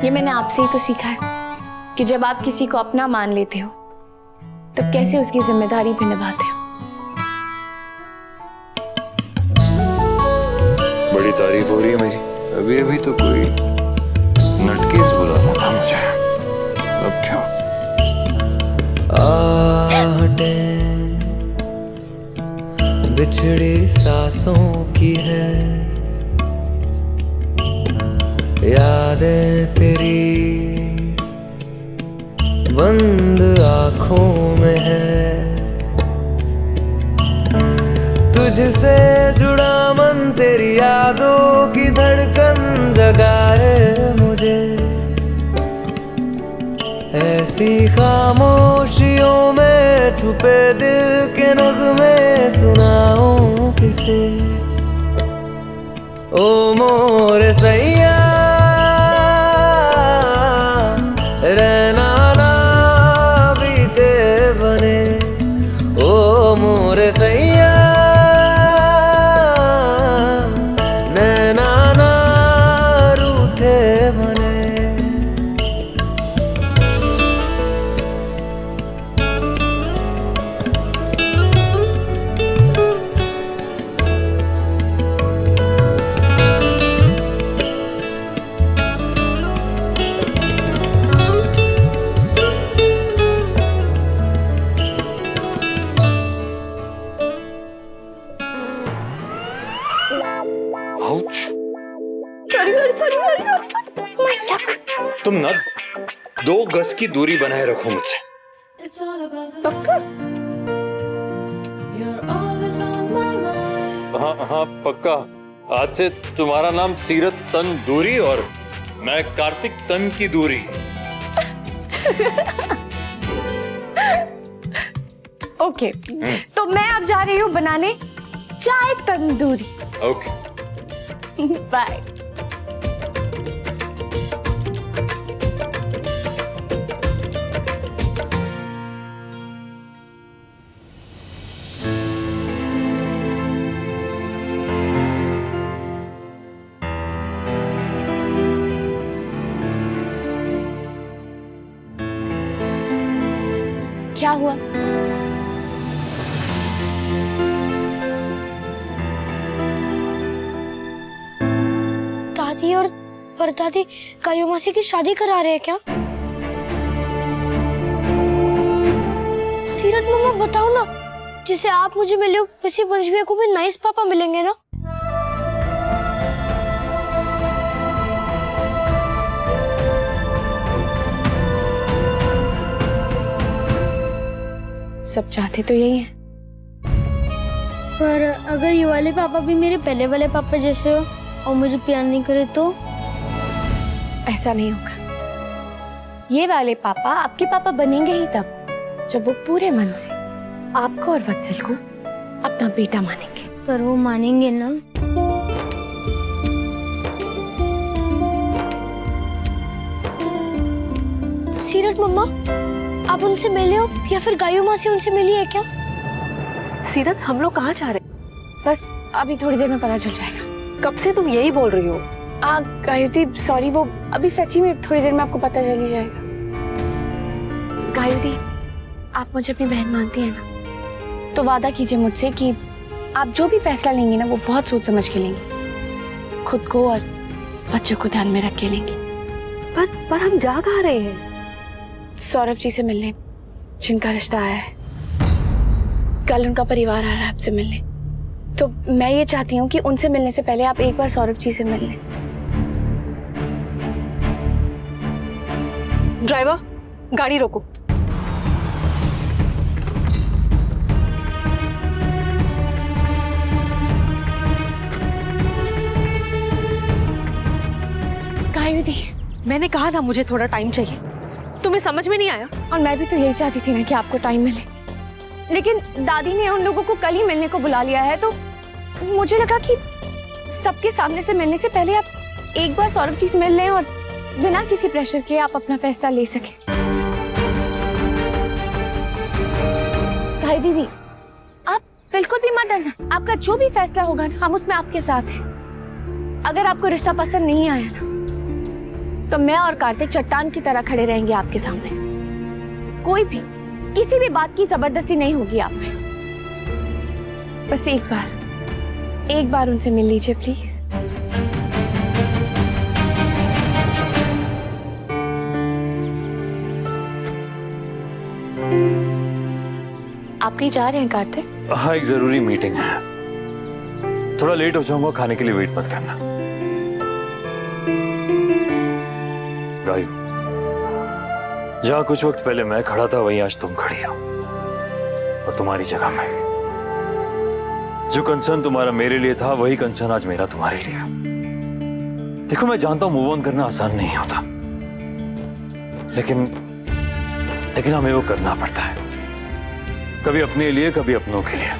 ये मैंने आपसे ही तो सीखा है कि जब आप किसी को अपना मान लेते हो तब कैसे उसकी जिम्मेदारी भी निभाते हो। बड़ी तारीफ हो रही है मेरी। अभी अभी तो कोई नटकेस बुलाना था मुझे, अब क्या? आहटें बिछड़ी सांसों की है, यादें तेरी बंद आंखों में है। तुझसे जुड़ा मन तेरी यादों की धड़कन जगाए मुझे। ऐसी खामोशियों में छुपे दिल के नगमे सुनाऊं किसे। ओ मोरे सैया रहना ना बीते बने। ओ मोरे सैया नैना ना रूठे बने। Sorry sorry sorry sorry sorry sorry, my luck. तुम ना 2 गज की दूरी बनाए रखो मुझसे। पक्का? हाँ हाँ पक्का। आज से तुम्हारा नाम सीरत तन दूरी और मैं कार्तिक तन की दूरी। ओके, तो मैं अब जा रही हूँ बनाने चाय तंदूरी। Okay bye. क्या हुआ? दादी और परदादी कायू मासी की शादी करा रहे हैं क्या? सीरत मम्मा बताओ ना, जैसे आप मुझे मिले हो वैसे वंश भैया को भी नाइस पापा मिलेंगे ना? सब चाहते तो यही है। पर अगर ये वाले पापा भी मेरे पहले वाले पापा जैसे हो और मुझे प्यार नहीं करे तो? ऐसा नहीं होगा। ये वाले पापा आपके पापा बनेंगे ही तब जब वो पूरे मन से आपको और वत्सल को अपना बेटा मानेंगे। पर वो मानेंगे ना? सीरत मम्मा, आप उनसे मिले हो या फिर गायू माँ से उनसे मिली है क्या? सीरत, हम लोग कहाँ जा रहे हैं? बस अभी थोड़ी देर में पता चल जाएगा। कब से तुम यही बोल रही हो? गायुती सॉरी, वो अभी सच्ची में थोड़ी देर में आपको पता चल ही जाएगा। गायुती, आप मुझे अपनी बहन मानती हैं ना? तो वादा कीजिए मुझसे कि आप जो भी फैसला लेंगी ना वो बहुत सोच समझ के लेंगी, खुद को और बच्चों को ध्यान में रख के लेंगी। पर हम जा कहाँ रहे हैं? सौरभ जी से मिलने, जिनका रिश्ता आया है। कल उनका परिवार आ रहा है आपसे मिलने, तो मैं ये चाहती हूँ कि उनसे मिलने से पहले आप एक बार सौरभ जी से मिल लें। ड्राइवर, गाड़ी रोको। गायुती, मैंने कहा ना मुझे थोड़ा टाइम चाहिए, तुम्हें समझ में नहीं आया? और मैं भी तो यही चाहती थी ना कि आपको टाइम मिले, लेकिन दादी ने उन लोगों को कल ही मिलने को बुला लिया है, तो मुझे लगा कि सबके सामने से मिलने से पहले आप एक बार सौरभ जी से मिल लें और बिना किसी प्रेशर के आप अपना फैसला ले सकें। भाई दीदी, आप बिल्कुल भी मत डरना, आपका जो भी फैसला होगा ना हम उसमें आपके साथ हैं। अगर आपको रिश्ता पसंद नहीं आया ना तो मैं और कार्तिक चट्टान की तरह खड़े रहेंगे आपके सामने। कोई भी किसी भी बात की जबरदस्ती नहीं होगी आप में। बस एक बार उनसे मिल लीजिए प्लीज। आप कहीं जा रहे हैं कार्तिक? हाँ, एक जरूरी मीटिंग है, थोड़ा लेट हो जाऊंगा, खाने के लिए वेट मत करना। गायू, जहां कुछ वक्त पहले मैं खड़ा था वहीं आज तुम खड़ी हो, और तुम्हारी जगह मैं। जो कंसर्न तुम्हारा मेरे लिए था वही कंसर्न आज मेरा तुम्हारे लिए। देखो, मैं जानता हूं मूव ऑन करना आसान नहीं होता, लेकिन हमें वो करना पड़ता है, कभी अपने लिए कभी अपनों के लिए।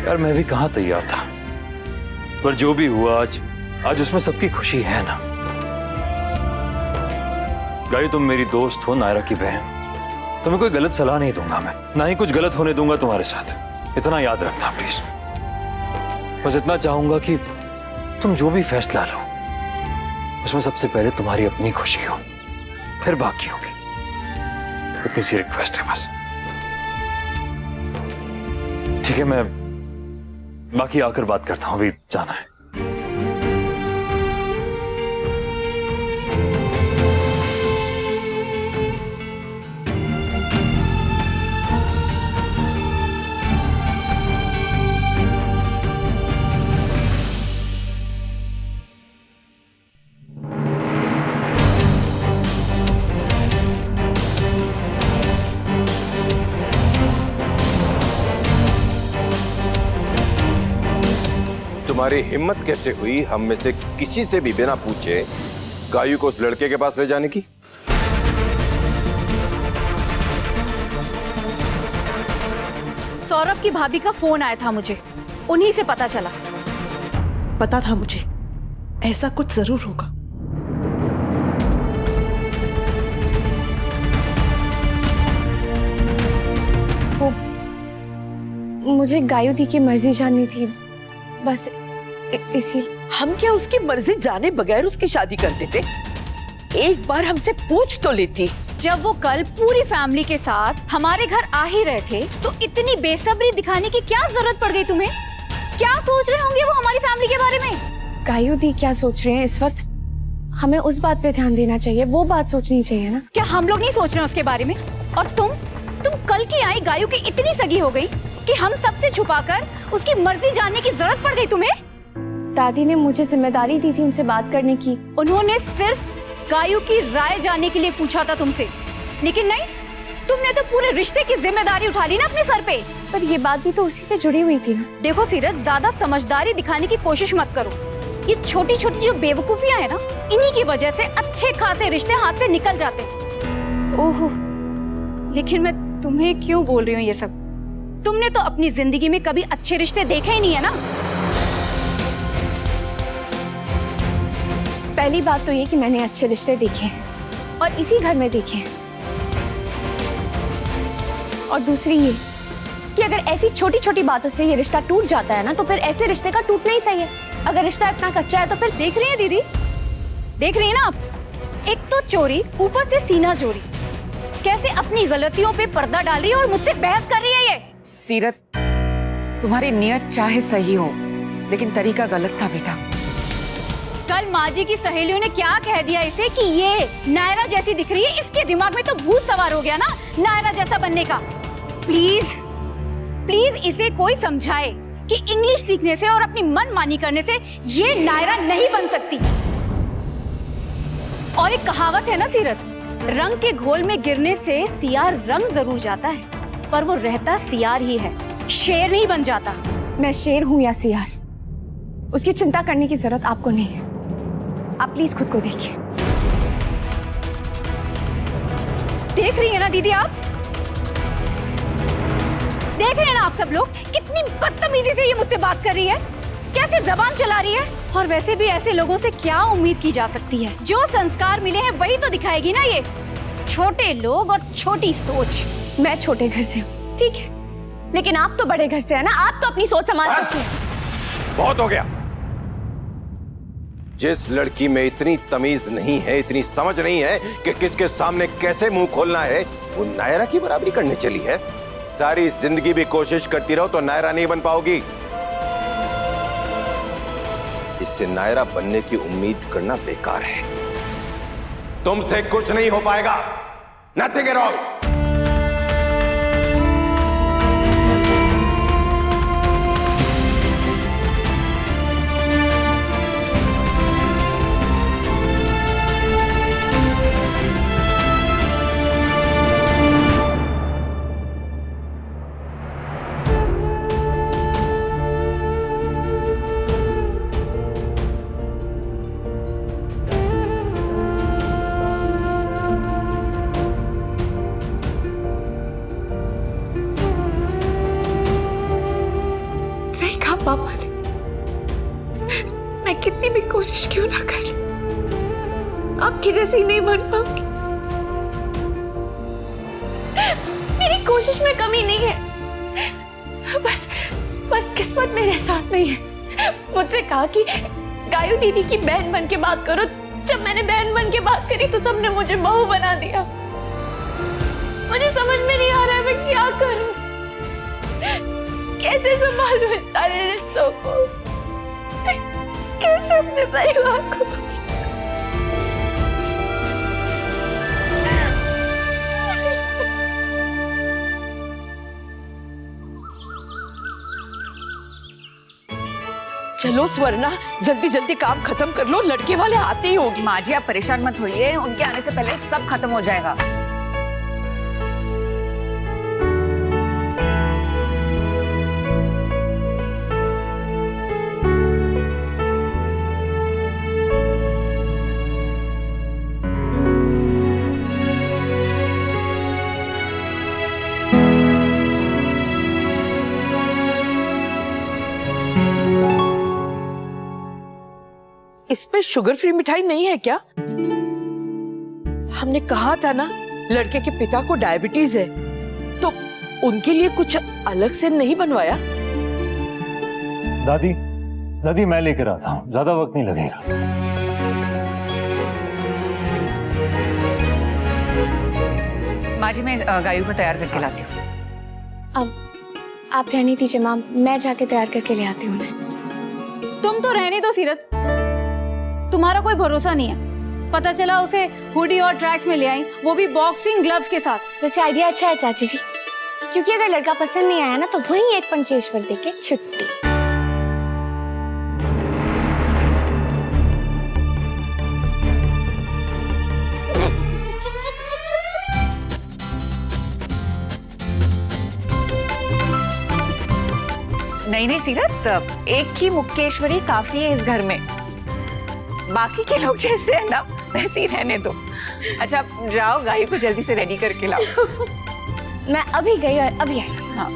यार मैं भी कहां तैयार था, पर जो भी हुआ आज उसमें सबकी खुशी है ना। गायू, तुम मेरी दोस्त हो, नायरा की बहन, तुम्हें कोई गलत सलाह नहीं दूंगा मैं, ना ही कुछ गलत होने दूंगा तुम्हारे साथ, इतना याद रखना प्लीज। बस इतना चाहूंगा कि तुम जो भी फैसला लो उसमें सबसे पहले तुम्हारी अपनी खुशी हो, फिर बाकी होगी। इतनी सी रिक्वेस्ट है बस। ठीक है, मैं बाकी आकर बात करता हूं, अभी जाना है। तुम्हारी हिम्मत कैसे हुई हम में से किसी से भी बिना पूछे गायू को उस लड़के के पास ले जाने की? सौरभ की भाभी का फोन आया था मुझे, उन्हीं से पता चला। पता था मुझे ऐसा कुछ जरूर होगा। मुझे गायू दी की मर्जी जाननी थी, बस इसी। हम क्या उसकी मर्जी जाने बगैर उसकी शादी करते थे? एक बार हमसे पूछ तो लेती। जब वो कल पूरी फैमिली के साथ हमारे घर आ ही रहे थे तो इतनी बेसब्री दिखाने की क्या जरूरत पड़ गई तुम्हें? क्या सोच रहे होंगे वो हमारी फैमिली के बारे में? गायू दी क्या सोच रहे हैं इस वक्त, हमें उस बात पे ध्यान देना चाहिए, वो बात सोचनी चाहिए ना। क्या हम लोग नहीं सोच रहे हैं उसके बारे में? और तुम कल की आई गायू की इतनी सगी हो गई कि हम सबसे छुपाकर उसकी मर्जी जानने की जरूरत पड़ गई तुम्हें? दादी ने मुझे जिम्मेदारी दी थी उनसे बात करने की। उन्होंने सिर्फ गायू की राय जानने के लिए पूछा था तुमसे, लेकिन नहीं, तुमने तो पूरे रिश्ते की जिम्मेदारी उठा ली ना अपने सर पे। पर ये बात भी तो उसी से जुड़ी हुई थी ना। देखो सीरत, ज्यादा समझदारी दिखाने की कोशिश मत करो। ये छोटी छोटी जो बेवकूफियां है ना, इन्हीं की वजह से अच्छे खासे रिश्ते हाथ से निकल जाते हैं। ओहो, लेकिन मैं तुम्हें क्यों बोल रही हूँ ये सब? तुमने तो अपनी जिंदगी में कभी अच्छे रिश्ते देखे ही नहीं है ना। पहली बात तो ये कि मैंने अच्छे रिश्ते देखे हैं और इसी घर में देखे हैं, और दूसरी ये कि अगर ऐसी छोटी छोटी बातों से ये रिश्ता टूट जाता है ना, तो फिर ऐसे रिश्ते का टूटना ही सही है। अगर रिश्ता इतना कच्चा है तो फिर। देख रही है दीदी, देख रही है ना आप? एक तो चोरी, ऊपर से सीना चोरी। कैसे अपनी गलतियों पे पर्दा डाल रही है और मुझसे बहस कर रही है ये। सीरत, तुम्हारी नियत चाहे सही हो, लेकिन तरीका गलत था बेटा। कल माँ जी की सहेलियों ने क्या कह दिया इसे कि ये नायरा जैसी दिख रही है, इसके दिमाग में तो भूत सवार हो गया ना नायरा जैसा बनने का। प्लीज प्लीज इसे कोई समझाए कि इंग्लिश सीखने से और अपनी मनमानी करने से ये नायरा नहीं बन सकती। और एक कहावत है ना सीरत, रंग के घोल में गिरने से सियार रंग जरूर जाता है, पर वो रहता सियार ही है, शेर नहीं बन जाता। मैं शेर हूं या सियार, उसकी चिंता करने की जरूरत आपको नहीं है। आप प्लीज खुद को देखिए। देख रही है ना दीदी आप? देख रहे हैं ना आप सब लोग कितनी बदतमीजी से ये मुझसे बात कर रही है, कैसे जबान चला रही है। और वैसे भी ऐसे लोगों से क्या उम्मीद की जा सकती है? जो संस्कार मिले हैं वही तो दिखाएगी ना ये। छोटे लोग और छोटी सोच। मैं छोटे घर से हूँ, ठीक है, लेकिन आप तो बड़े घर से है ना, आप तो अपनी सोच संभाल सकते हैं। बहुत हो गया। जिस लड़की में इतनी तमीज नहीं है, इतनी समझ नहीं है कि किसके सामने कैसे मुंह खोलना है, वो नायरा की बराबरी करने चली है। सारी जिंदगी भी कोशिश करती रहो तो नायरा नहीं बन पाओगी। इससे नायरा बनने की उम्मीद करना बेकार है। तुमसे कुछ नहीं हो पाएगा। Nothing at all. सही कहा पापा ने। मैं कितनी भी कोशिश क्यों ना कर लूं, आपकी जैसी नहीं बन पाऊंगी। मेरी कोशिश में कमी नहीं है, बस किस्मत मेरे साथ नहीं है। मुझसे कहा कि गायू दीदी की बहन बन के बात करो। जब मैंने बहन बन के बात करी तो सबने मुझे बहू बना दिया। मुझे समझ में नहीं आ रहा है मैं क्या करूं, कैसे संभालूं इन सारे रिश्तों को, कैसे अपने परिवार को बचाऊं। चलो स्वर्णा, जल्दी जल्दी काम खत्म कर लो, लड़के वाले आते ही होंगे। माँ जी आप परेशान मत होइए, उनके आने से पहले सब खत्म हो जाएगा। इसमें शुगर फ्री मिठाई नहीं है क्या? हमने कहा था ना लड़के के पिता को डायबिटीज है, तो उनके लिए कुछ अलग से नहीं बनवाया? दादी मैं लेकर आता हूँ, ज्यादा वक्त नहीं लगेगा। माँ जी मैं गायू को तैयार करके लाती हूँ। अब आप रहने दीजिए माँ, मैं जाके तैयार करके ले आती हूँ उन्हें। तुम तो रहने दो सीरत, तुम्हारा कोई भरोसा नहीं है। पता चला उसे हुडी और ट्रैक्स में ले आई, वो भी बॉक्सिंग ग्लव्स के साथ। वैसे आइडिया अच्छा है चाची जी, क्योंकि अगर लड़का पसंद नहीं आया ना तो वहीं एक पंचेश्वर देके छुट्टी। नहीं सीरत, एक ही मुक्केश्वरी काफी है इस घर में। बाकी के लोग जैसे है ना वैसे ही रहने दो। अच्छा जाओ गायू को जल्दी से रेडी करके लाओ। मैं अभी गई और अभी आई। हाँ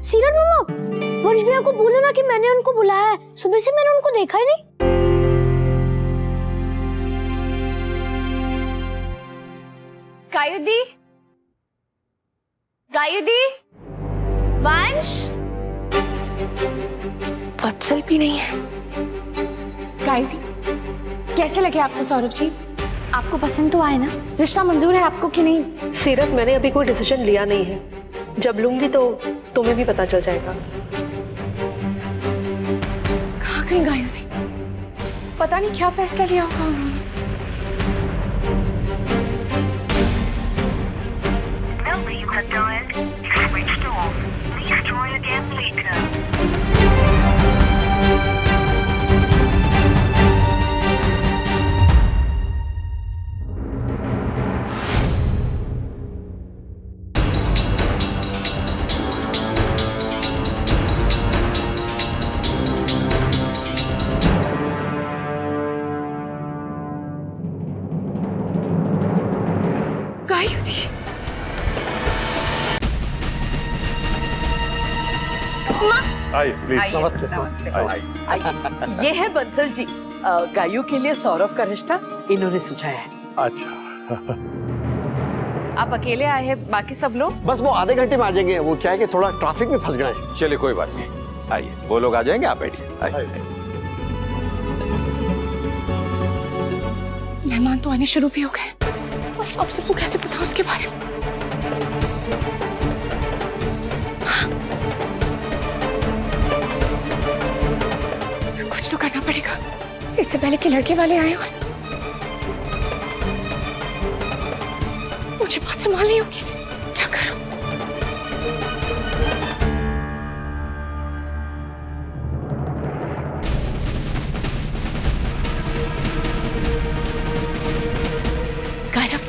सीरत मम्मा, वंश भैया को बोलो ना कि मैंने उनको बुलाया है। सुबह से मैंने उनको देखा ही नहीं। गायू दी, वंश वत्सल भी नहीं है। गायू दी, कैसे लगे आपको सौरभ जी? आपको पसंद तो आए ना? रिश्ता मंजूर है आपको कि नहीं? सीरत मैंने अभी कोई डिसीजन लिया नहीं है, जब लूंगी तो तुम्हें भी पता चल जाएगा। कहाँ गई गायू दी? पता नहीं क्या फैसला लिया होगा उन्होंने। number you have dialed is switched off. Please try again later. Gayu दी, आइए प्लीज। ये है बंसल जी, गायू के लिए सौरभ का रिश्ता इन्होंने सुझाया है। अच्छा आप अकेले आए हैं, बाकी सब लोग? बस वो आधे घंटे में आ जाएंगे, वो क्या है कि थोड़ा ट्रैफिक में फंस गए हैं। चलिए कोई बात नहीं, आइए वो लोग आ जाएंगे, आप बैठिए। आइए। मेहमान तो आने शुरू भी हो गए, अब सबको कैसे बताऊं उसके बारे में? कुछ तो करना पड़ेगा इससे पहले कि लड़के वाले आए और मुझे बात संभालनी होगी। क्या करूं? गौरव,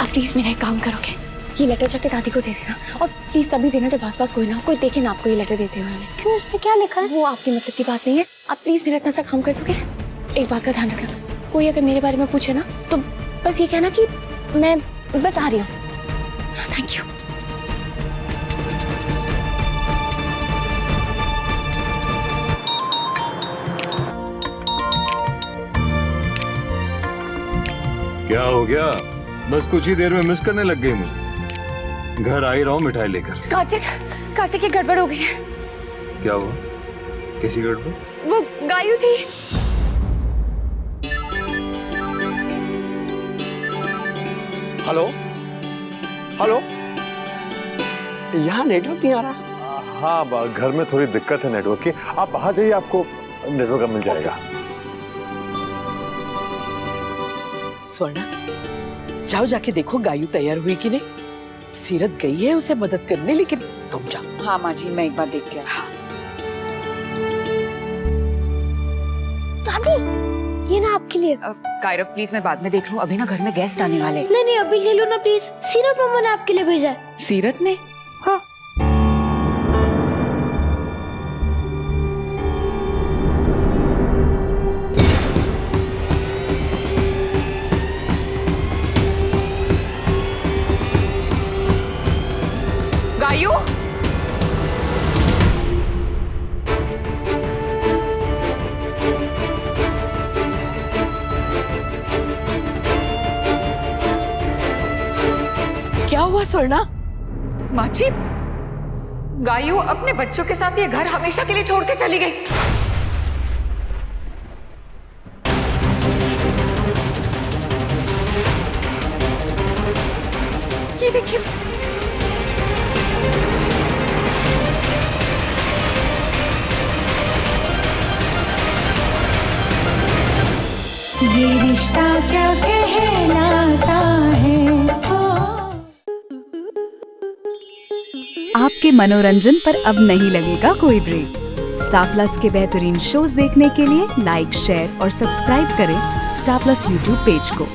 आप प्लीज मेरा एक काम करोगे? ये लेटर जाके दादी को दे देना, और प्लीज तभी देना जब आसपास कोई ना हो, कोई देखे ना आपको ये लेटर देते हुए। उन्हें क्यों, उसमें क्या लिखा है? वो आपके मतलब की बात नहीं है। आप प्लीज मेरा इतना सा काम कर दोगे? एक बात का ध्यान रखना, कोई अगर मेरे बारे में पूछे ना तो बस ये कहना कि मैं बस आ रही हूँ। Thank you. क्या हो गया? बस कुछ ही देर में मिस करने लग गई मुझे। घर आ ही रहा हूँ मिठाई लेकर। कार्तिक ये गड़बड़ हो गई है। क्या हुआ? किसी गड़बड़? वो गायु थी। हेलो हेलो, यहाँ नेटवर्क नहीं आ रहा। हाँ, घर में थोड़ी दिक्कत है नेटवर्क की। आप बाहर जाइए, आपको नेटवर्क मिल जाएगा। स्वर्णा, जाओ जाके देखो गायु तैयार हुई कि नहीं। सीरत गई है उसे मदद करने, लेकिन तुम जाओ। हाँ माँ जी, मैं एक बार देख के हाँ। दादी, ये ना आपके लिए। कायरव प्लीज, मैं बाद में देख लूं, अभी ना घर में गेस्ट आने वाले। नहीं नहीं, अभी ले लो ना प्लीज। सीरत मम्मा ने आपके लिए भेजा है। सीरत ने? हाँ। गायु, क्या हुआ स्वर्णा? माँ जी, गायु अपने बच्चों के साथ ये घर हमेशा के लिए छोड़ के चली गई। ये देखिए, ये रिश्ता क्या कहलाता है। आपके मनोरंजन पर अब नहीं लगेगा कोई ब्रेक। स्टार प्लस के बेहतरीन शोज देखने के लिए लाइक, शेयर और सब्सक्राइब करें स्टार प्लस यूट्यूब पेज को।